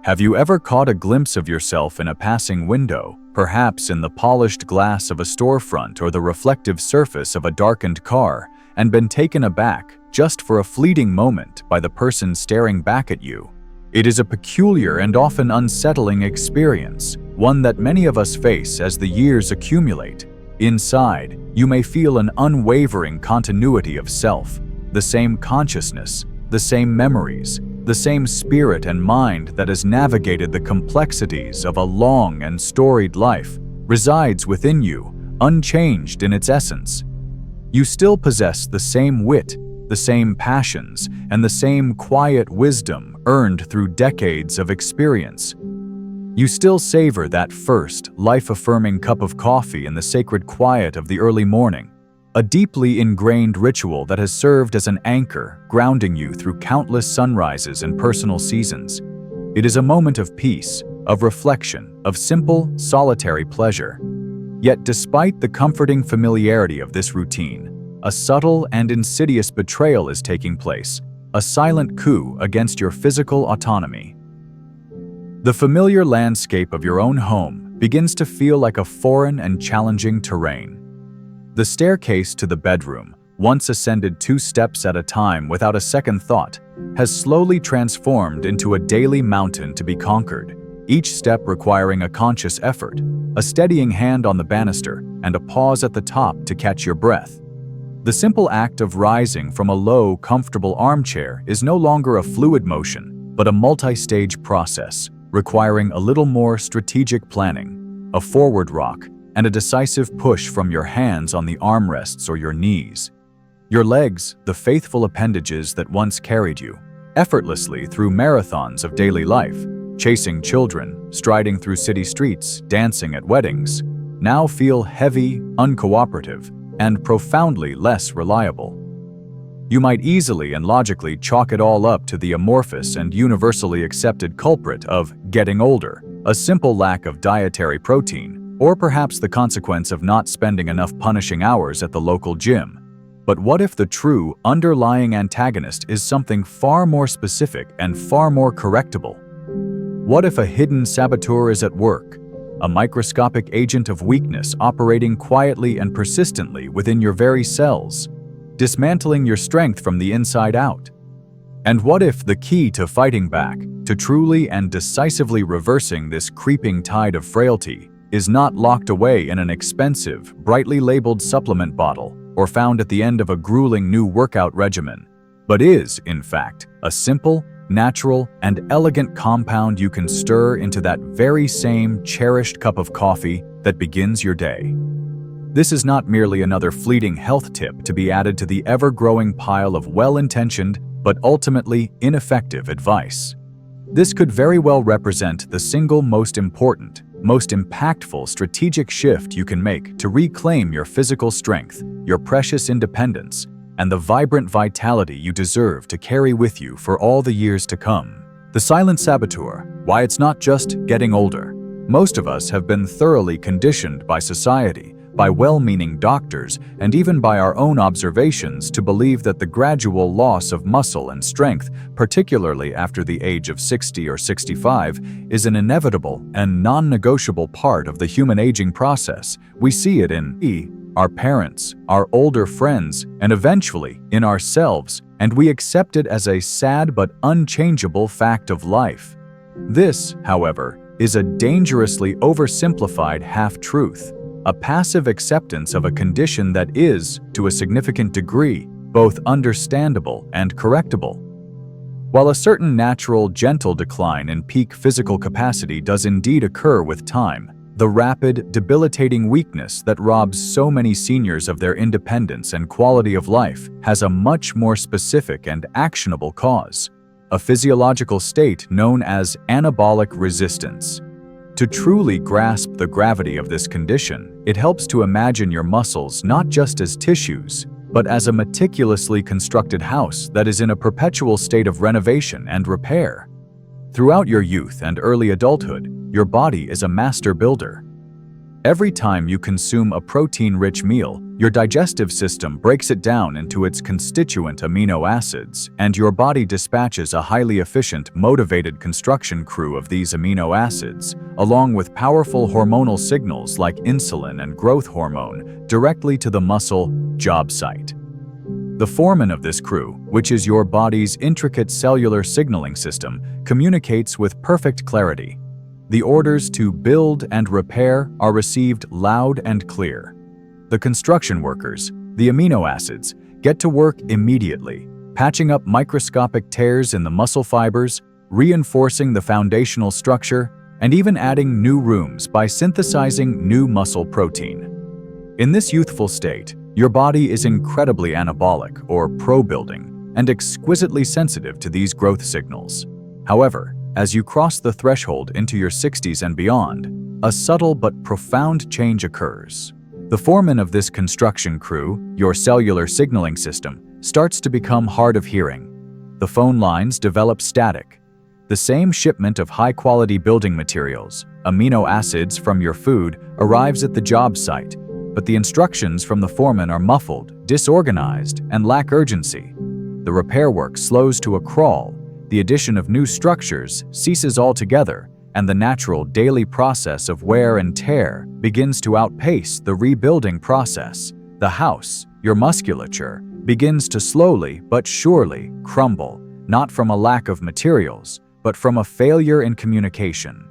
Have you ever caught a glimpse of yourself in a passing window, perhaps in the polished glass of a storefront or the reflective surface of a darkened car, and been taken aback, just for a fleeting moment, by the person staring back at you? It is a peculiar and often unsettling experience, one that many of us face as the years accumulate. Inside, you may feel an unwavering continuity of self, the same consciousness, the same memories, the same spirit and mind that has navigated the complexities of a long and storied life resides within you, unchanged in its essence. You still possess the same wit, the same passions, and the same quiet wisdom earned through decades of experience. You still savor that first, life-affirming cup of coffee in the sacred quiet of the early morning, a deeply ingrained ritual that has served as an anchor, grounding you through countless sunrises and personal seasons. It is a moment of peace, of reflection, of simple, solitary pleasure. Yet despite the comforting familiarity of this routine, a subtle and insidious betrayal is taking place, a silent coup against your physical autonomy. The familiar landscape of your own home begins to feel like a foreign and challenging terrain. The staircase to the bedroom, once ascended 2 steps at a time without a second thought, has slowly transformed into a daily mountain to be conquered, each step requiring a conscious effort, a steadying hand on the banister, and a pause at the top to catch your breath. The simple act of rising from a low, comfortable armchair is no longer a fluid motion, but a multi-stage process, requiring a little more strategic planning, a forward rock, and a decisive push from your hands on the armrests or your knees. Your legs, the faithful appendages that once carried you, effortlessly through marathons of daily life, chasing children, striding through city streets, dancing at weddings, now feel heavy, uncooperative, and profoundly less reliable. You might easily and logically chalk it all up to the amorphous and universally accepted culprit of getting older, a simple lack of dietary protein, or perhaps the consequence of not spending enough punishing hours at the local gym. But what if the true, underlying antagonist is something far more specific and far more correctable? What if a hidden saboteur is at work, a microscopic agent of weakness operating quietly and persistently within your very cells, dismantling your strength from the inside out? And what if the key to fighting back, to truly and decisively reversing this creeping tide of frailty, is not locked away in an expensive, brightly labeled supplement bottle or found at the end of a grueling new workout regimen, but is, in fact, a simple, natural, and elegant compound you can stir into that very same cherished cup of coffee that begins your day? This is not merely another fleeting health tip to be added to the ever-growing pile of well-intentioned but ultimately ineffective advice. This could very well represent the single most important, most impactful strategic shift you can make to reclaim your physical strength, your precious independence, and the vibrant vitality you deserve to carry with you for all the years to come. The silent saboteur, why it's not just getting older. Most of us have been thoroughly conditioned by society, by well-meaning doctors, and even by our own observations to believe that the gradual loss of muscle and strength, particularly after the age of 60 or 65, is an inevitable and non-negotiable part of the human aging process. We see it in our parents, our older friends, and eventually in ourselves, and we accept it as a sad but unchangeable fact of life. This, however, is a dangerously oversimplified half-truth, a passive acceptance of a condition that is, to a significant degree, both understandable and correctable. While a certain natural, gentle decline in peak physical capacity does indeed occur with time, the rapid, debilitating weakness that robs so many seniors of their independence and quality of life has a much more specific and actionable cause, a physiological state known as anabolic resistance. To truly grasp the gravity of this condition, it helps to imagine your muscles not just as tissues, but as a meticulously constructed house that is in a perpetual state of renovation and repair. Throughout your youth and early adulthood, your body is a master builder. Every time you consume a protein-rich meal, your digestive system breaks it down into its constituent amino acids, and your body dispatches a highly efficient, motivated construction crew of these amino acids, along with powerful hormonal signals like insulin and growth hormone, directly to the muscle job site. The foreman of this crew, which is your body's intricate cellular signaling system, communicates with perfect clarity. The orders to build and repair are received loud and clear. The construction workers, the amino acids, get to work immediately, patching up microscopic tears in the muscle fibers, reinforcing the foundational structure, and even adding new rooms by synthesizing new muscle protein. In this youthful state, your body is incredibly anabolic or pro-building and exquisitely sensitive to these growth signals. However, as you cross the threshold into your 60s and beyond, a subtle but profound change occurs. The foreman of this construction crew, your cellular signaling system, starts to become hard of hearing. The phone lines develop static. The same shipment of high-quality building materials, amino acids from your food, arrives at the job site, but the instructions from the foreman are muffled, disorganized, and lack urgency. The repair work slows to a crawl. The addition of new structures ceases altogether, and the natural daily process of wear and tear begins to outpace the rebuilding process. The house, your musculature, begins to slowly but surely crumble, not from a lack of materials, but from a failure in communication.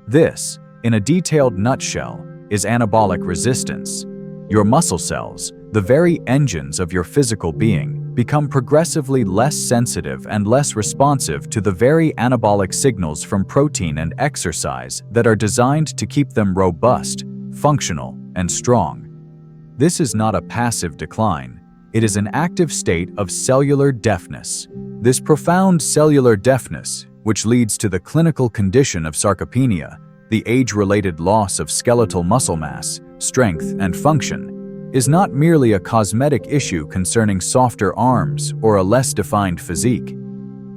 This, in a detailed nutshell, is anabolic resistance. Your muscle cells, the very engines of your physical being, become progressively less sensitive and less responsive to the very anabolic signals from protein and exercise that are designed to keep them robust, functional, and strong. This is not a passive decline. It is an active state of cellular deafness. This profound cellular deafness, which leads to the clinical condition of sarcopenia, the age-related loss of skeletal muscle mass, strength, and function, is not merely a cosmetic issue concerning softer arms or a less defined physique.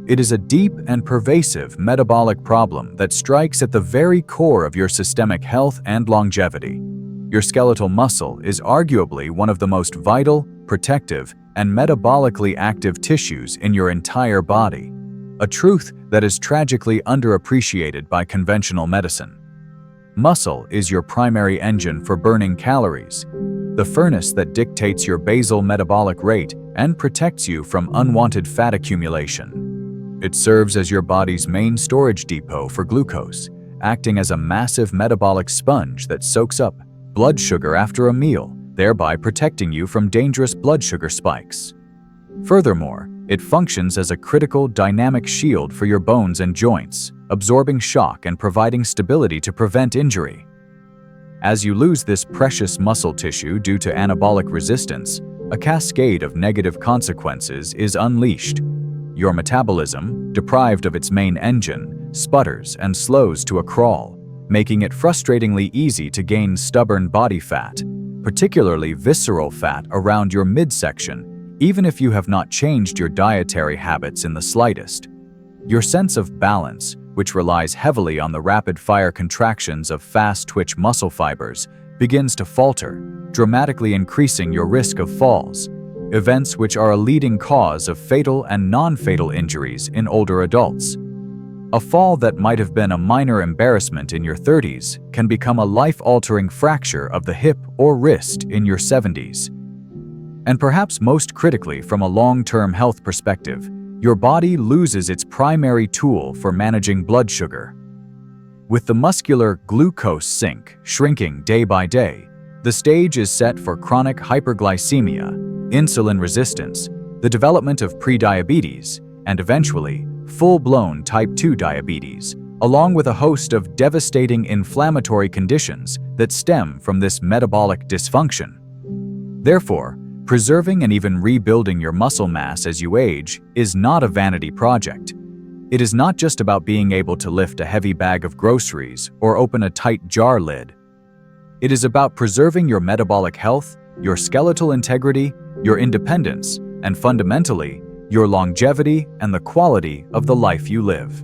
It is a deep and pervasive metabolic problem that strikes at the very core of your systemic health and longevity. Your skeletal muscle is arguably one of the most vital, protective, and metabolically active tissues in your entire body, a truth that is tragically underappreciated by conventional medicine. Muscle is your primary engine for burning calories, the furnace that dictates your basal metabolic rate and protects you from unwanted fat accumulation. It serves as your body's main storage depot for glucose, acting as a massive metabolic sponge that soaks up blood sugar after a meal, thereby protecting you from dangerous blood sugar spikes. Furthermore, it functions as a critical dynamic shield for your bones and joints, absorbing shock and providing stability to prevent injury. As you lose this precious muscle tissue due to anabolic resistance, a cascade of negative consequences is unleashed. Your metabolism, deprived of its main engine, sputters and slows to a crawl, making it frustratingly easy to gain stubborn body fat, particularly visceral fat around your midsection, even if you have not changed your dietary habits in the slightest. Your sense of balance, which relies heavily on the rapid-fire contractions of fast-twitch muscle fibers, begins to falter, dramatically increasing your risk of falls, events which are a leading cause of fatal and non-fatal injuries in older adults. A fall that might have been a minor embarrassment in your 30s can become a life-altering fracture of the hip or wrist in your 70s. And perhaps most critically from a long-term health perspective, your body loses its primary tool for managing blood sugar. With the muscular glucose sink shrinking day by day, the stage is set for chronic hyperglycemia, insulin resistance, the development of prediabetes, and eventually, full-blown type 2 diabetes, along with a host of devastating inflammatory conditions that stem from this metabolic dysfunction. Therefore, preserving and even rebuilding your muscle mass as you age is not a vanity project. It is not just about being able to lift a heavy bag of groceries or open a tight jar lid. It is about preserving your metabolic health, your skeletal integrity, your independence, and fundamentally, your longevity and the quality of the life you live.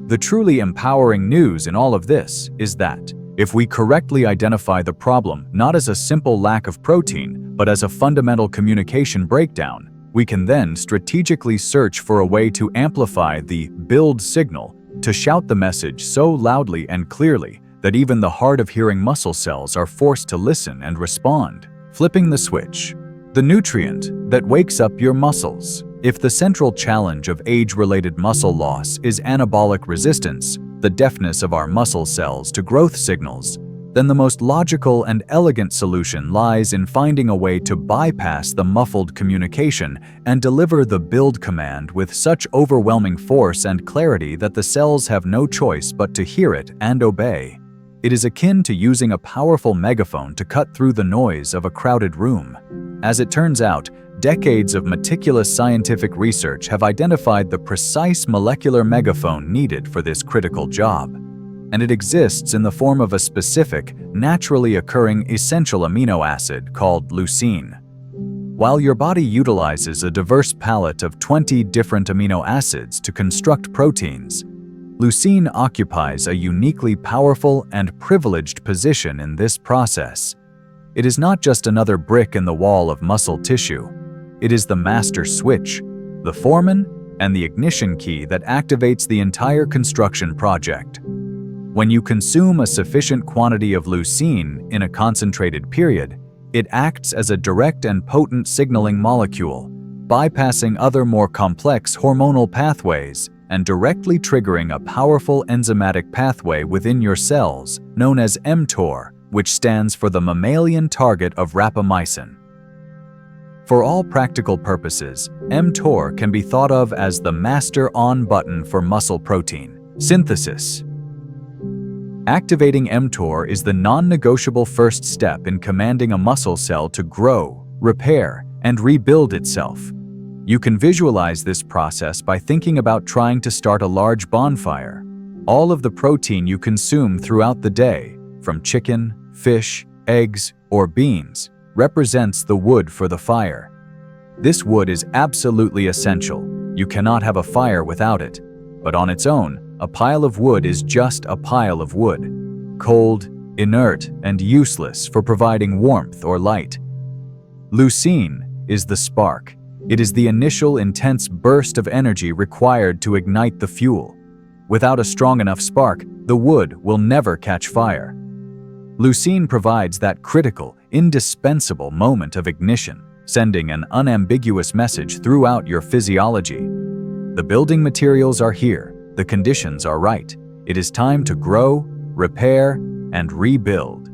The truly empowering news in all of this is that, If we correctly identify the problem not as a simple lack of protein, but as a fundamental communication breakdown, we can then strategically search for a way to amplify the build signal, to shout the message so loudly and clearly that even the hard-of-hearing muscle cells are forced to listen and respond. Flipping the switch, the nutrient that wakes up your muscles. If the central challenge of age-related muscle loss is anabolic resistance, the deafness of our muscle cells to growth signals, then the most logical and elegant solution lies in finding a way to bypass the muffled communication and deliver the build command with such overwhelming force and clarity that the cells have no choice but to hear it and obey. It is akin to using a powerful megaphone to cut through the noise of a crowded room. As it turns out, decades of meticulous scientific research have identified the precise molecular megaphone needed for this critical job. And it exists in the form of a specific, naturally occurring essential amino acid called leucine. While your body utilizes a diverse palette of 20 different amino acids to construct proteins, leucine occupies a uniquely powerful and privileged position in this process. It is not just another brick in the wall of muscle tissue. It is the master switch, the foreman, and the ignition key that activates the entire construction project. When you consume a sufficient quantity of leucine in a concentrated period, it acts as a direct and potent signaling molecule, bypassing other more complex hormonal pathways and directly triggering a powerful enzymatic pathway within your cells known as mTOR, which stands for the mammalian target of rapamycin. For all practical purposes, mTOR can be thought of as the master on button for muscle protein synthesis. Activating mTOR is the non-negotiable first step in commanding a muscle cell to grow, repair, and rebuild itself. You can visualize this process by thinking about trying to start a large bonfire. All of the protein you consume throughout the day, from chicken, fish, eggs, or beans, represents the wood for the fire. This wood is absolutely essential. You cannot have a fire without it. But on its own, a pile of wood is just a pile of wood, cold, inert, and useless for providing warmth or light. Leucine is the spark. It is the initial intense burst of energy required to ignite the fuel. Without a strong enough spark, the wood will never catch fire. Leucine provides that critical, indispensable moment of ignition, sending an unambiguous message throughout your physiology. The building materials are here, the conditions are right. It is time to grow, repair, and rebuild.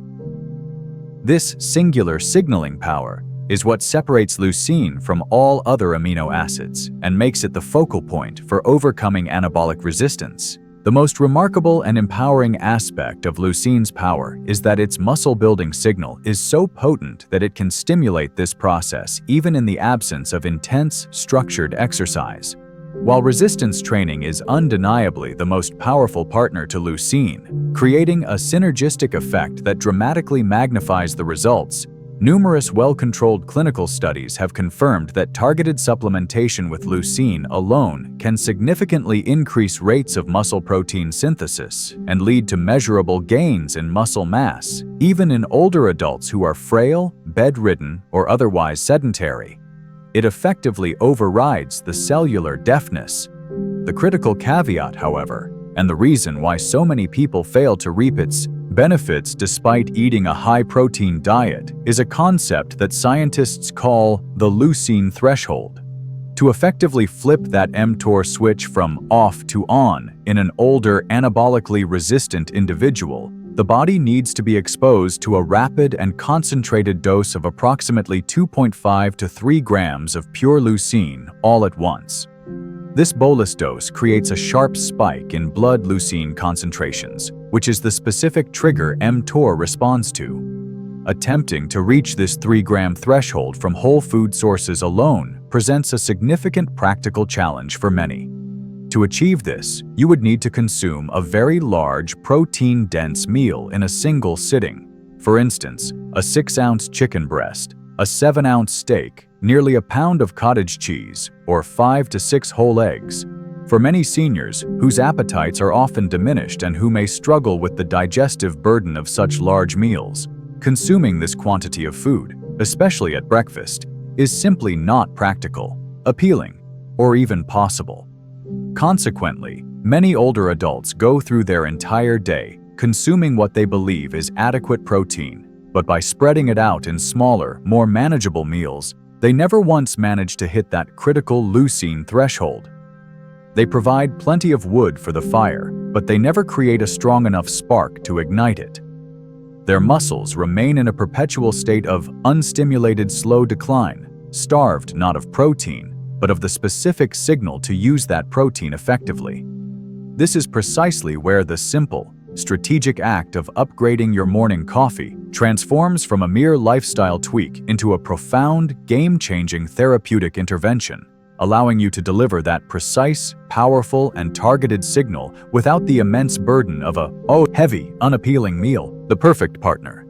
This singular signaling power is what separates leucine from all other amino acids and makes it the focal point for overcoming anabolic resistance. The most remarkable and empowering aspect of leucine's power is that its muscle-building signal is so potent that it can stimulate this process even in the absence of intense, structured exercise. While resistance training is undeniably the most powerful partner to leucine, creating a synergistic effect that dramatically magnifies the results, numerous well-controlled clinical studies have confirmed that targeted supplementation with leucine alone can significantly increase rates of muscle protein synthesis and lead to measurable gains in muscle mass, even in older adults who are frail, bedridden, or otherwise sedentary. It effectively overrides the cellular deafness. The critical caveat, however, and the reason why so many people fail to reap its benefits despite eating a high-protein diet, is a concept that scientists call the leucine threshold. To effectively flip that mTOR switch from off to on in an older, anabolically resistant individual, the body needs to be exposed to a rapid and concentrated dose of approximately 2.5 to 3 grams of pure leucine all at once. This bolus dose creates a sharp spike in blood leucine concentrations, which is the specific trigger mTOR responds to. Attempting to reach this 3-gram threshold from whole food sources alone presents a significant practical challenge for many. To achieve this, you would need to consume a very large, protein-dense meal in a single sitting. For instance, a 6-ounce chicken breast, a 7-ounce steak, nearly a pound of cottage cheese, or 5 to 6 whole eggs. For many seniors, whose appetites are often diminished and who may struggle with the digestive burden of such large meals, consuming this quantity of food, especially at breakfast, is simply not practical, appealing, or even possible. Consequently, many older adults go through their entire day consuming what they believe is adequate protein, but by spreading it out in smaller, more manageable meals, they never once manage to hit that critical leucine threshold. They provide plenty of wood for the fire, but they never create a strong enough spark to ignite it. Their muscles remain in a perpetual state of unstimulated slow decline, starved not of protein, but of the specific signal to use that protein effectively. This is precisely where the simple, strategic act of upgrading your morning coffee transforms from a mere lifestyle tweak into a profound, game-changing therapeutic intervention, allowing you to deliver that precise, powerful, and targeted signal without the immense burden of a heavy, unappealing meal, the perfect partner.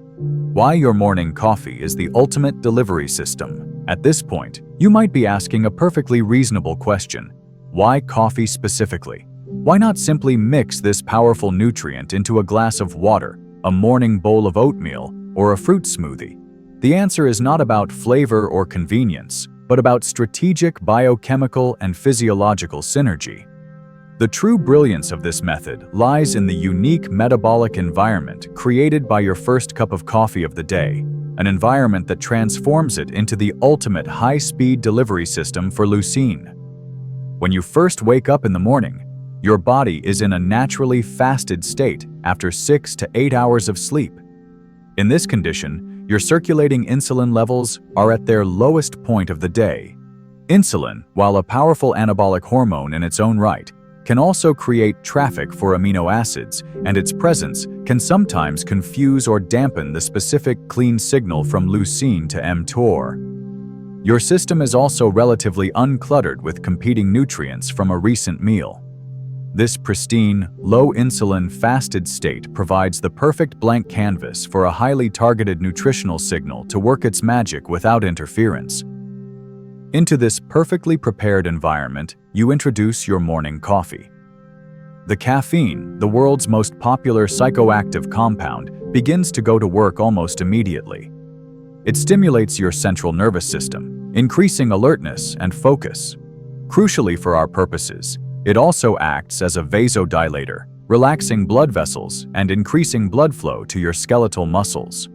Why your morning coffee is the ultimate delivery system. At this point, you might be asking a perfectly reasonable question. Why coffee specifically? Why not simply mix this powerful nutrient into a glass of water, a morning bowl of oatmeal, or a fruit smoothie? The answer is not about flavor or convenience, but about strategic biochemical and physiological synergy. The true brilliance of this method lies in the unique metabolic environment created by your first cup of coffee of the day, an environment that transforms it into the ultimate high-speed delivery system for leucine. When you first wake up in the morning, your body is in a naturally fasted state after 6 to 8 hours of sleep. In this condition, your circulating insulin levels are at their lowest point of the day. Insulin, while a powerful anabolic hormone in its own right, can also create traffic for amino acids, and its presence can sometimes confuse or dampen the specific clean signal from leucine to mTOR. Your system is also relatively uncluttered with competing nutrients from a recent meal. This pristine, low-insulin fasted state provides the perfect blank canvas for a highly targeted nutritional signal to work its magic without interference. Into this perfectly prepared environment, you introduce your morning coffee. The caffeine, the world's most popular psychoactive compound, begins to go to work almost immediately. It stimulates your central nervous system, increasing alertness and focus. Crucially for our purposes, it also acts as a vasodilator, relaxing blood vessels and increasing blood flow to your skeletal muscles.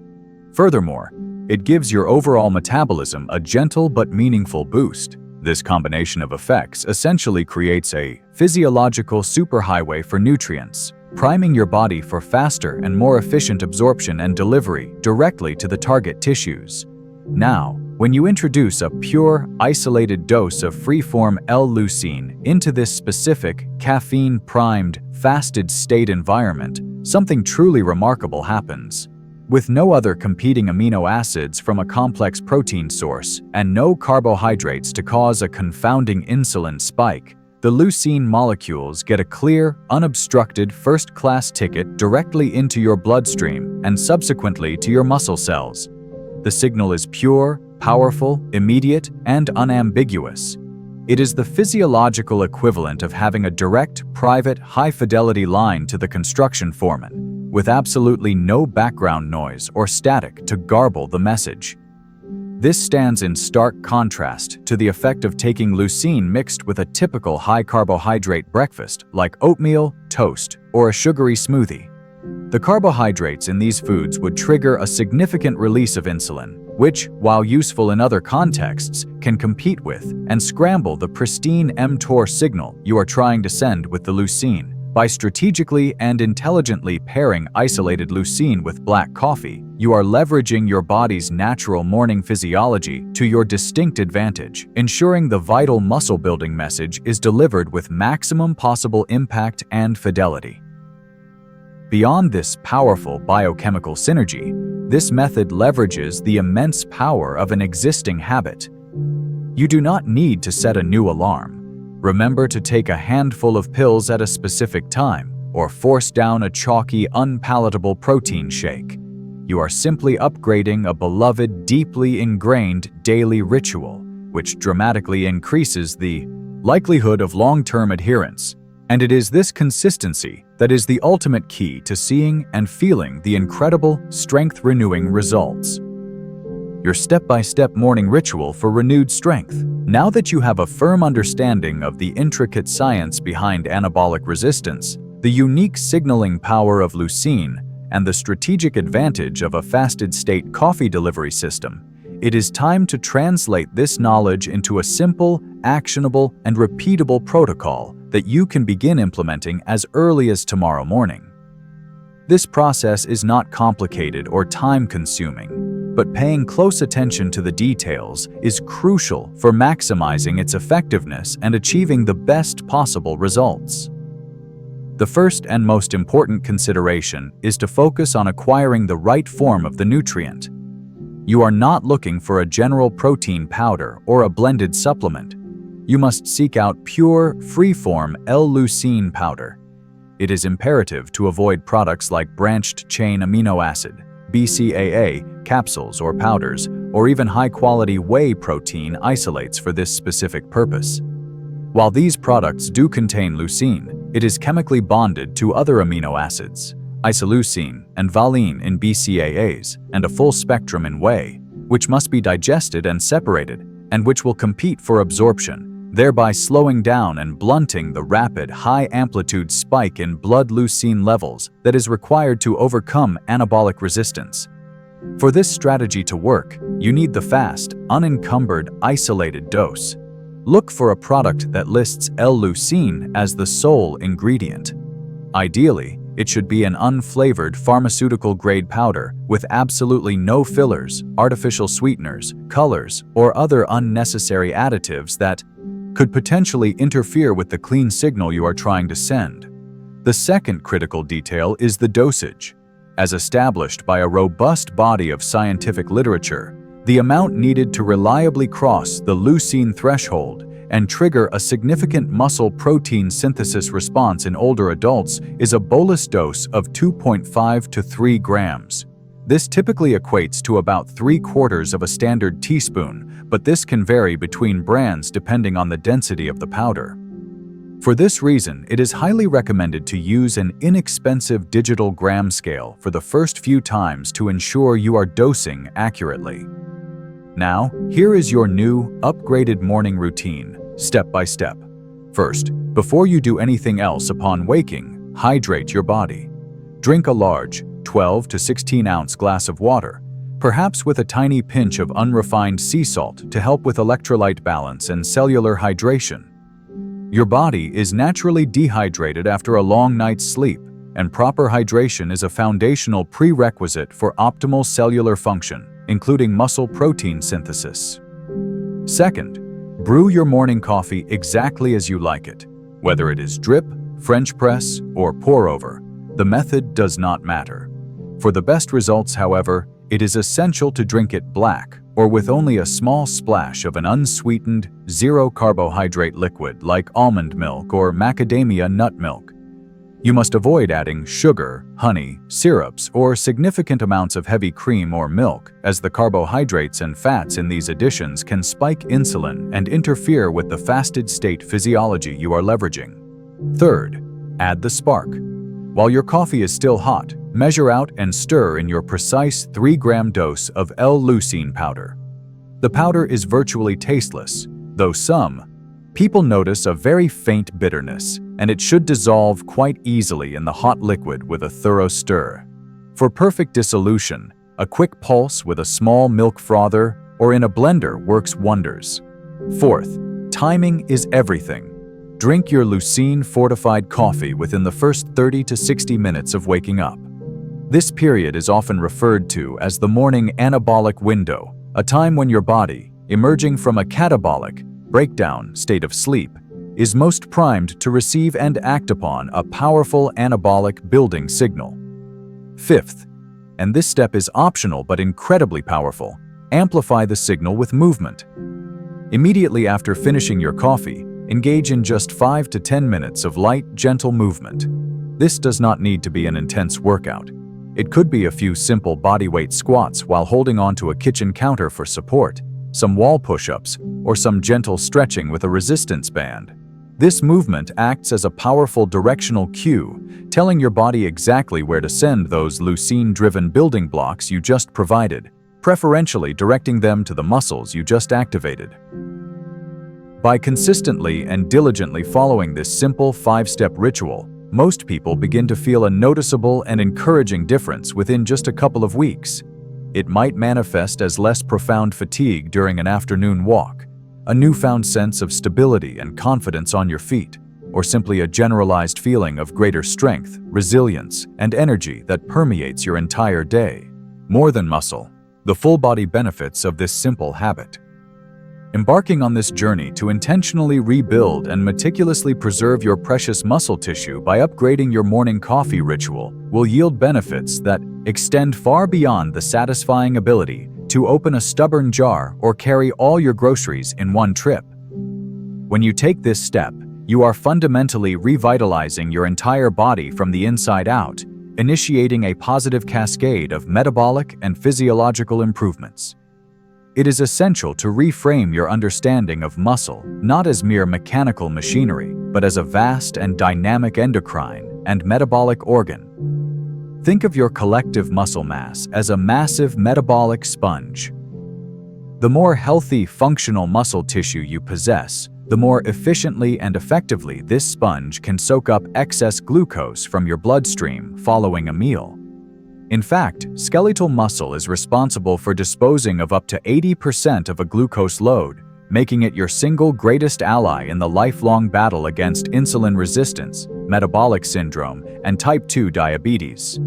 Furthermore, it gives your overall metabolism a gentle but meaningful boost. This combination of effects essentially creates a physiological superhighway for nutrients, priming your body for faster and more efficient absorption and delivery directly to the target tissues. Now, when you introduce a pure, isolated dose of free-form L-leucine into this specific, caffeine-primed, fasted state environment, something truly remarkable happens. With no other competing amino acids from a complex protein source and no carbohydrates to cause a confounding insulin spike, the leucine molecules get a clear, unobstructed first-class ticket directly into your bloodstream and subsequently to your muscle cells. The signal is pure, powerful, immediate, and unambiguous. It is the physiological equivalent of having a direct, private, high-fidelity line to the construction foreman, with absolutely no background noise or static to garble the message. This stands in stark contrast to the effect of taking leucine mixed with a typical high-carbohydrate breakfast like oatmeal, toast, or a sugary smoothie. The carbohydrates in these foods would trigger a significant release of insulin, which, while useful in other contexts, can compete with and scramble the pristine mTOR signal you are trying to send with the leucine. By strategically and intelligently pairing isolated leucine with black coffee, you are leveraging your body's natural morning physiology to your distinct advantage, ensuring the vital muscle-building message is delivered with maximum possible impact and fidelity. Beyond this powerful biochemical synergy, this method leverages the immense power of an existing habit. You do not need to set a new alarm. Remember to take a handful of pills at a specific time, or force down a chalky, unpalatable protein shake. You are simply upgrading a beloved, deeply ingrained daily ritual, which dramatically increases the likelihood of long-term adherence, and it is this consistency that is the ultimate key to seeing and feeling the incredible, strength-renewing results. Your step-by-step morning ritual for renewed strength. Now that you have a firm understanding of the intricate science behind anabolic resistance, the unique signaling power of leucine, and the strategic advantage of a fasted-state coffee delivery system, it is time to translate this knowledge into a simple, actionable, and repeatable protocol that you can begin implementing as early as tomorrow morning. This process is not complicated or time-consuming, but paying close attention to the details is crucial for maximizing its effectiveness and achieving the best possible results. The first and most important consideration is to focus on acquiring the right form of the nutrient. You are not looking for a general protein powder or a blended supplement. You must seek out pure, free-form L-leucine powder. It is imperative to avoid products like branched-chain amino acid, BCAA, capsules or powders, or even high-quality whey protein isolates for this specific purpose. While these products do contain leucine, it is chemically bonded to other amino acids, isoleucine and valine in BCAAs, and a full spectrum in whey, which must be digested and separated, and which will compete for absorption, thereby slowing down and blunting the rapid, high-amplitude spike in blood leucine levels that is required to overcome anabolic resistance. For this strategy to work, you need the fast, unencumbered, isolated dose. Look for a product that lists L-leucine as the sole ingredient. Ideally, it should be an unflavored pharmaceutical-grade powder with absolutely no fillers, artificial sweeteners, colors, or other unnecessary additives that could potentially interfere with the clean signal you are trying to send. The second critical detail is the dosage. As established by a robust body of scientific literature, the amount needed to reliably cross the leucine threshold and trigger a significant muscle protein synthesis response in older adults is a bolus dose of 2.5 to 3 grams. This typically equates to about 3/4 of a standard teaspoon, but this can vary between brands depending on the density of the powder. For this reason, it is highly recommended to use an inexpensive digital gram scale for the first few times to ensure you are dosing accurately. Now, here is your new, upgraded morning routine, step by step. First, before you do anything else upon waking, hydrate your body. Drink a large, 12 to 16 ounce glass of water, perhaps with a tiny pinch of unrefined sea salt to help with electrolyte balance and cellular hydration. Your body is naturally dehydrated after a long night's sleep, and proper hydration is a foundational prerequisite for optimal cellular function, including muscle protein synthesis. Second, brew your morning coffee exactly as you like it. Whether it is drip, French press, or pour over, the method does not matter. For the best results, however, it is essential to drink it black or with only a small splash of an unsweetened, zero-carbohydrate liquid like almond milk or macadamia nut milk. You must avoid adding sugar, honey, syrups, or significant amounts of heavy cream or milk, as the carbohydrates and fats in these additions can spike insulin and interfere with the fasted state physiology you are leveraging. Third, add the spark. While your coffee is still hot, measure out and stir in your precise 3-gram dose of L-leucine powder. The powder is virtually tasteless, though some people notice a very faint bitterness, and it should dissolve quite easily in the hot liquid with a thorough stir. For perfect dissolution, a quick pulse with a small milk frother or in a blender works wonders. Fourth, timing is everything. Drink your leucine-fortified coffee within the first 30 to 60 minutes of waking up. This period is often referred to as the morning anabolic window, a time when your body, emerging from a catabolic, breakdown state of sleep, is most primed to receive and act upon a powerful anabolic building signal. Fifth, and this step is optional but incredibly powerful, amplify the signal with movement. Immediately after finishing your coffee, engage in just 5 to 10 minutes of light, gentle movement. This does not need to be an intense workout. It could be a few simple bodyweight squats while holding onto a kitchen counter for support. some wall push-ups, or some gentle stretching with a resistance band. This movement acts as a powerful directional cue, telling your body exactly where to send those leucine-driven building blocks you just provided, preferentially directing them to the muscles you just activated. By consistently and diligently following this simple 5-step ritual, most people begin to feel a noticeable and encouraging difference within just a couple of weeks. It might manifest as less profound fatigue during an afternoon walk, a newfound sense of stability and confidence on your feet, or simply a generalized feeling of greater strength, resilience, and energy that permeates your entire day. More than muscle, the full-body benefits of this simple habit. Embarking on this journey to intentionally rebuild and meticulously preserve your precious muscle tissue by upgrading your morning coffee ritual will yield benefits that extend far beyond the satisfying ability to open a stubborn jar or carry all your groceries in one trip. When you take this step, you are fundamentally revitalizing your entire body from the inside out, initiating a positive cascade of metabolic and physiological improvements. It is essential to reframe your understanding of muscle not as mere mechanical machinery, but as a vast and dynamic endocrine and metabolic organ. Think of your collective muscle mass as a massive metabolic sponge. The more healthy, functional muscle tissue you possess, the more efficiently and effectively this sponge can soak up excess glucose from your bloodstream following a meal. In fact, skeletal muscle is responsible for disposing of up to 80% of a glucose load, making it your single greatest ally in the lifelong battle against insulin resistance, metabolic syndrome, and type 2 diabetes.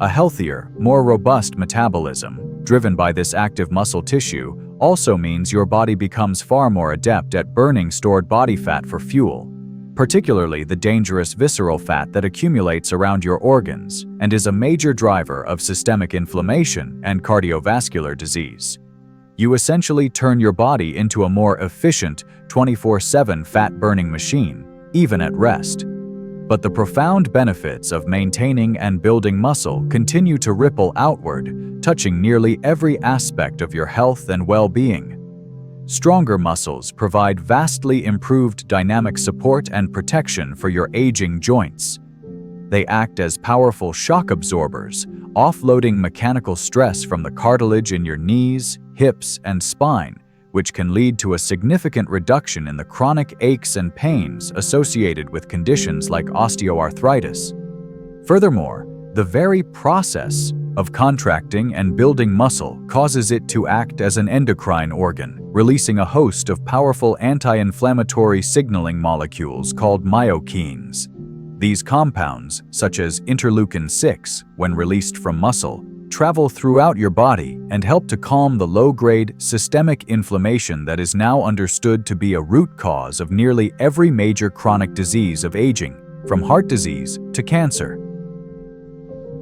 A healthier, more robust metabolism, driven by this active muscle tissue, also means your body becomes far more adept at burning stored body fat for fuel, particularly the dangerous visceral fat that accumulates around your organs and is a major driver of systemic inflammation and cardiovascular disease. You essentially turn your body into a more efficient 24/7 fat-burning machine, even at rest. But the profound benefits of maintaining and building muscle continue to ripple outward, touching nearly every aspect of your health and well-being. Stronger muscles provide vastly improved dynamic support and protection for your aging joints. They act as powerful shock absorbers, offloading mechanical stress from the cartilage in your knees, hips, and spine, which can lead to a significant reduction in the chronic aches and pains associated with conditions like osteoarthritis. Furthermore, the very process of contracting and building muscle causes it to act as an endocrine organ, releasing a host of powerful anti-inflammatory signaling molecules called myokines. These compounds, such as interleukin-6, when released from muscle, travel throughout your body and help to calm the low-grade systemic inflammation that is now understood to be a root cause of nearly every major chronic disease of aging, from heart disease to cancer.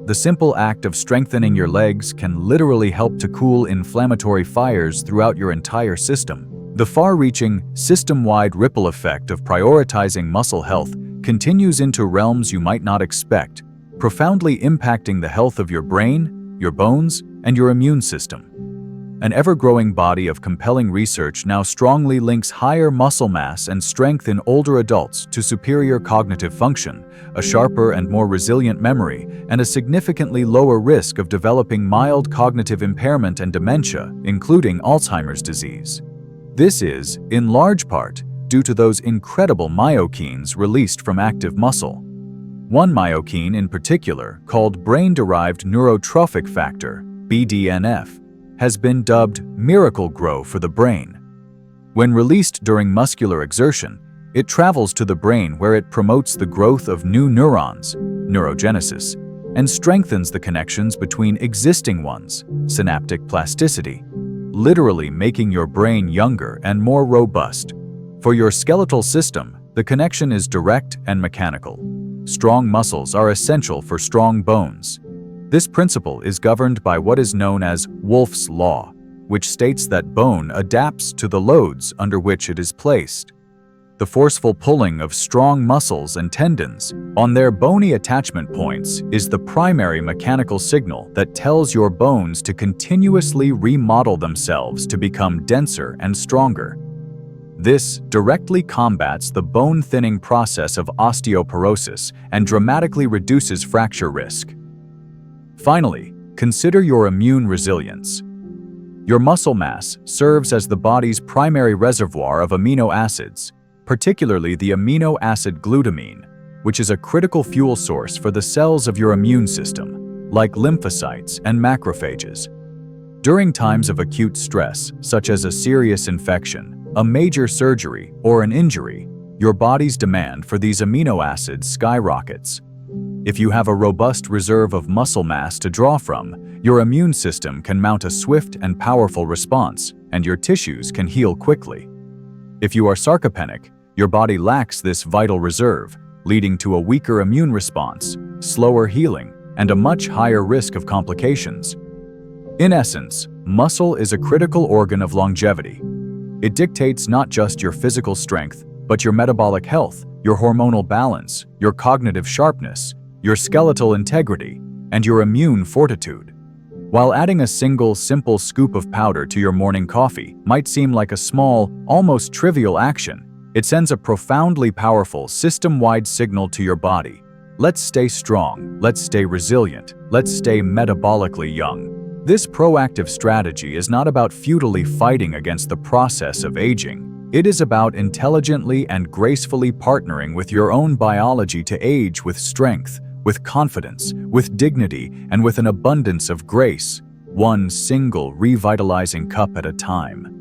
The simple act of strengthening your legs can literally help to cool inflammatory fires throughout your entire system. The far-reaching, system-wide ripple effect of prioritizing muscle health continues into realms you might not expect, profoundly impacting the health of your brain, your bones, and your immune system. An ever-growing body of compelling research now strongly links higher muscle mass and strength in older adults to superior cognitive function, a sharper and more resilient memory, and a significantly lower risk of developing mild cognitive impairment and dementia, including Alzheimer's disease. This is, in large part, due to those incredible myokines released from active muscle. One myokine in particular, called brain-derived neurotrophic factor, BDNF, has been dubbed Miracle-Grow for the brain. When released during muscular exertion, it travels to the brain where it promotes the growth of new neurons, neurogenesis, and strengthens the connections between existing ones, synaptic plasticity, literally making your brain younger and more robust. For your skeletal system, the connection is direct and mechanical. Strong muscles are essential for strong bones. This principle is governed by what is known as Wolff's Law, which states that bone adapts to the loads under which it is placed. the forceful pulling of strong muscles and tendons on their bony attachment points is the primary mechanical signal that tells your bones to continuously remodel themselves to become denser and stronger. This directly combats the bone-thinning process of osteoporosis and dramatically reduces fracture risk. Finally, consider your immune resilience. Your muscle mass serves as the body's primary reservoir of amino acids, particularly the amino acid glutamine, which is a critical fuel source for the cells of your immune system, like lymphocytes and macrophages. During times of acute stress, such as a serious infection, a major surgery, or an injury, your body's demand for these amino acids skyrockets. If you have a robust reserve of muscle mass to draw from, your immune system can mount a swift and powerful response, and your tissues can heal quickly. If you are sarcopenic, your body lacks this vital reserve, leading to a weaker immune response, slower healing, and a much higher risk of complications. In essence, muscle is a critical organ of longevity. It dictates not just your physical strength, but your metabolic health, your hormonal balance, your cognitive sharpness, your skeletal integrity, and your immune fortitude. While adding a single, simple scoop of powder to your morning coffee might seem like a small, almost trivial action, it sends a profoundly powerful, system-wide signal to your body. Let's stay strong, let's stay resilient, let's stay metabolically young. This proactive strategy is not about futilely fighting against the process of aging. It is about intelligently and gracefully partnering with your own biology to age with strength, with confidence, with dignity, and with an abundance of grace, one single revitalizing cup at a time.